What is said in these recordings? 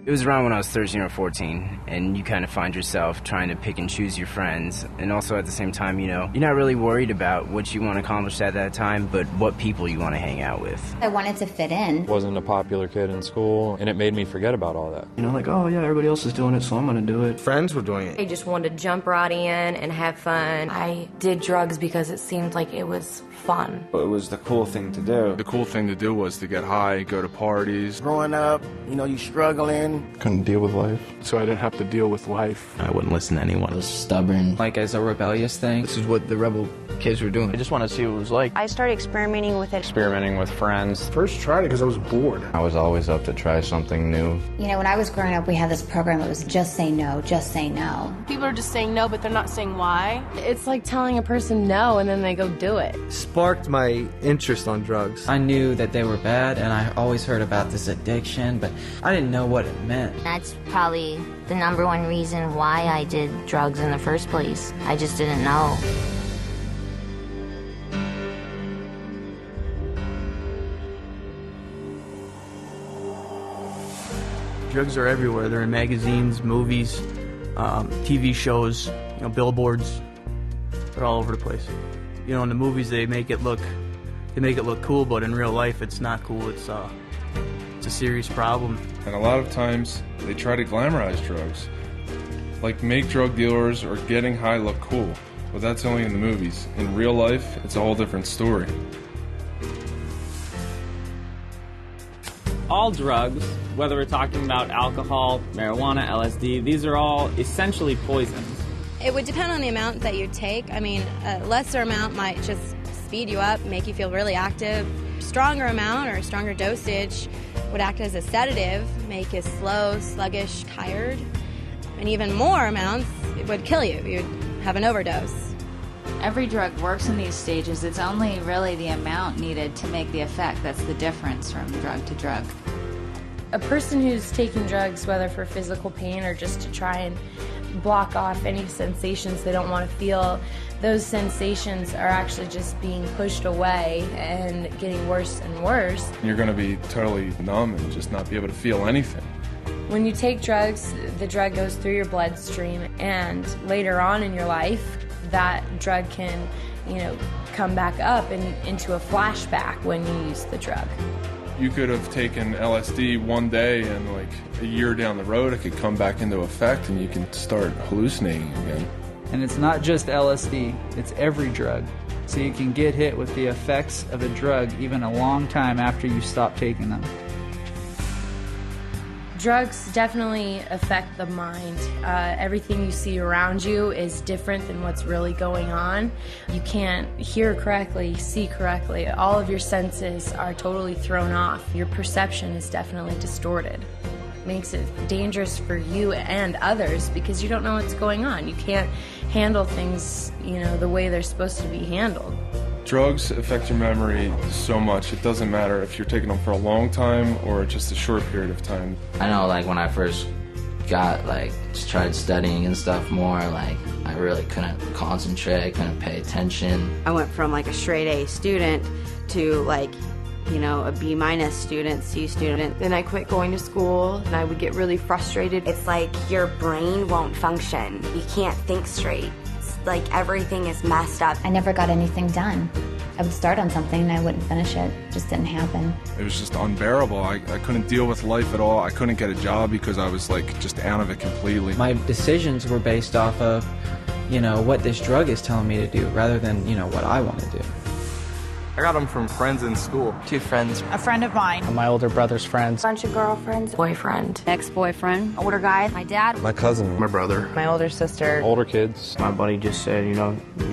It was around when I was 13 or 14, and you kind of find yourself trying to pick and choose your friends, and also at the same time, you're not really worried about what you want to accomplish at that time, but what people you want to hang out with. I wanted to fit in. Wasn't a popular kid in school, and it made me forget about all that. Oh yeah, everybody else is doing it, so I'm gonna do it. Friends were doing it. I just wanted to jump right in and have fun. I did drugs because it seemed like it was fun. It was the cool thing to do. The cool thing to do was to get high, go to parties. Growing up, you struggling. Couldn't deal with life. So I didn't have to deal with life. I wouldn't listen to anyone. I was stubborn. Like as a rebellious thing. This is what the rebel kids were doing. I just wanted to see what it was like. I started experimenting with it. Experimenting with friends. First tried it because I was bored. I was always up to try something new. When I was growing up, we had this program that was just say no, just say no. People are just saying no, but they're not saying why. It's like telling a person no and then they go do it. Sparked my interest on drugs. I knew that they were bad, and I always heard about this addiction, but I didn't know what it meant. That's probably the #1 reason why I did drugs in the first place. I just didn't know. Drugs are everywhere. They're in magazines, movies, TV shows, billboards. They're all over the place. In the movies they make it look cool, but in real life it's not cool. It's a serious problem. And a lot of times they try to glamorize drugs. Like make drug dealers or getting high look cool. But that's only in the movies. In real life, it's a whole different story. All drugs, whether we're talking about alcohol, marijuana, LSD, these are all essentially poisons. It would depend on the amount that you take. A lesser amount might just speed you up, make you feel really active. Stronger amount or stronger dosage would act as a sedative, make you slow, sluggish, tired. And even more amounts, it would kill you. You'd have an overdose. Every drug works in these stages. It's only really the amount needed to make the effect that's the difference from drug to drug. A person who's taking drugs, whether for physical pain or just to try and block off any sensations they don't want to feel, those sensations are actually just being pushed away and getting worse and worse. You're going to be totally numb and just not be able to feel anything. When you take drugs, the drug goes through your bloodstream, and later on in your life, that drug can, come back up and into a flashback when you use the drug. You could have taken LSD one day and like a year down the road it could come back into effect and you can start hallucinating again. And it's not just LSD, it's every drug. So you can get hit with the effects of a drug even a long time after you stop taking them. Drugs definitely affect the mind. Everything you see around you is different than what's really going on. You can't hear correctly, see correctly. All of your senses are totally thrown off. Your perception is definitely distorted. It makes it dangerous for you and others because you don't know what's going on. You can't handle things, the way they're supposed to be handled. Drugs affect your memory so much. It doesn't matter if you're taking them for a long time or just a short period of time. I know, when I first got, just tried studying and stuff more, I really couldn't concentrate, couldn't pay attention. I went from, a straight A student to, a B- student, C student. Then I quit going to school, and I would get really frustrated. It's like your brain won't function. You can't think straight. Everything is messed up. I never got anything done. I would start on something and I wouldn't finish it. It just didn't happen. It was just unbearable. I couldn't deal with life at all. I couldn't get a job because I was just out of it completely. My decisions were based off of, what this drug is telling me to do rather than, what I want to do. I got them from friends in school. 2 friends. A friend of mine. My older brother's friends. Bunch of girlfriends. Boyfriend. Ex-boyfriend. Older guy. My dad. My cousin. My brother. My older sister. Older kids. My buddy just said, you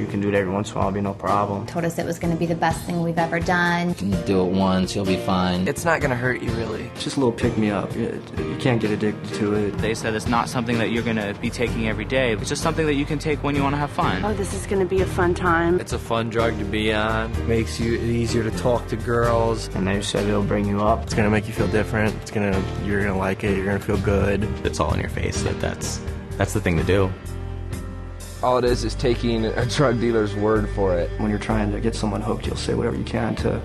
can do it every once in a while, it'll be no problem. Told us it was going to be the best thing we've ever done. You can do it once, you'll be fine. It's not going to hurt you, really. It's just a little pick-me-up. You can't get addicted to it. They said it's not something that you're going to be taking every day. It's just something that you can take when you want to have fun. Oh, this is going to be a fun time. It's a fun drug to be on. Makes you easier to talk to girls. And they said it'll bring you up. It's going to make you feel different. You're going to like it. You're going to feel good. It's all in your face. That's the thing to do. All it is taking a drug dealer's word for it. When you're trying to get someone hooked, you'll say whatever you can to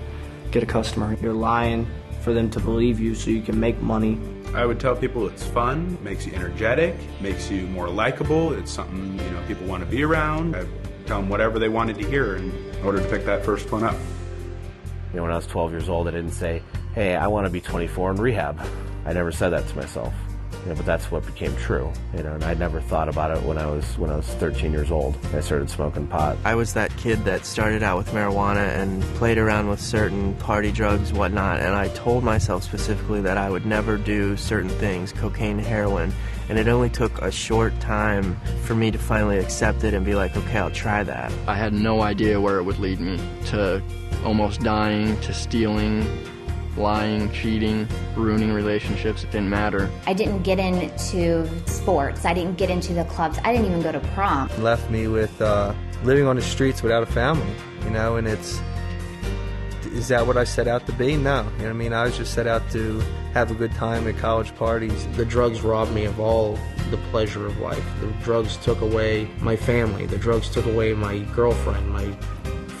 get a customer. You're lying for them to believe you so you can make money. I would tell people it's fun, makes you energetic, makes you more likable. It's something, people want to be around. I tell them whatever they wanted to hear in order to pick that first one up. When I was 12 years old, I didn't say, hey, I want to be 24 in rehab. I never said that to myself. But that's what became true, and I never thought about it when I was 13 years old. I started smoking pot. I was that kid that started out with marijuana and played around with certain party drugs, whatnot, and I told myself specifically that I would never do certain things, cocaine, heroin, and it only took a short time for me to finally accept it and be like, okay, I'll try that. I had no idea where it would lead me, to almost dying, to stealing, lying, cheating, ruining relationships. It didn't matter. I didn't get into sports. I didn't get into the clubs. I didn't even go to prom. Left me with living on the streets without a family, and is that what I set out to be? No. I was just set out to have a good time at college parties. The drugs robbed me of all the pleasure of life. The drugs took away my family. The drugs took away my girlfriend, my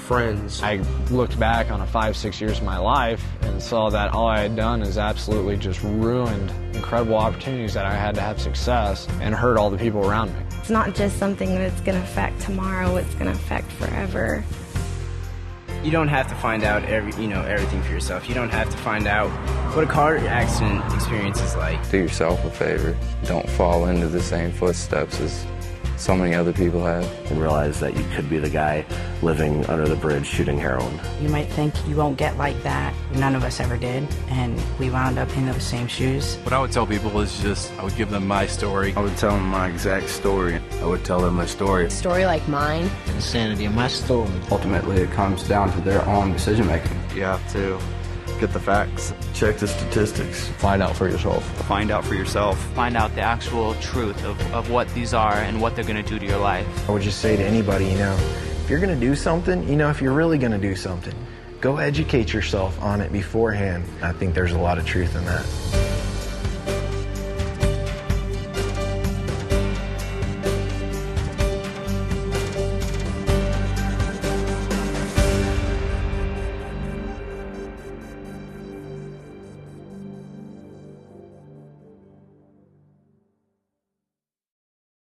friends. I looked back on 5-6 years of my life and saw that all I had done is absolutely just ruined incredible opportunities that I had to have success and hurt all the people around me. It's not just something that's going to affect tomorrow, it's going to affect forever. You don't have to find out everything for yourself. You don't have to find out what a car accident experience is like. Do yourself a favor. Don't fall into the same footsteps as so many other people have. And realize that you could be the guy living under the bridge shooting heroin. You might think you won't get like that. None of us ever did, and we wound up in those same shoes. What I would tell people is just, I would give them my story. I would tell them my exact story. I would tell them my story. A story like mine. The insanity of my story. Ultimately, it comes down to their own decision making. You have to get the facts. Check the statistics. Find out for yourself. Find out for yourself. Find out the actual truth of what these are and what they're going to do to your life. I would just say to anybody, if you're going to do something, if you're really going to do something, go educate yourself on it beforehand. I think there's a lot of truth in that.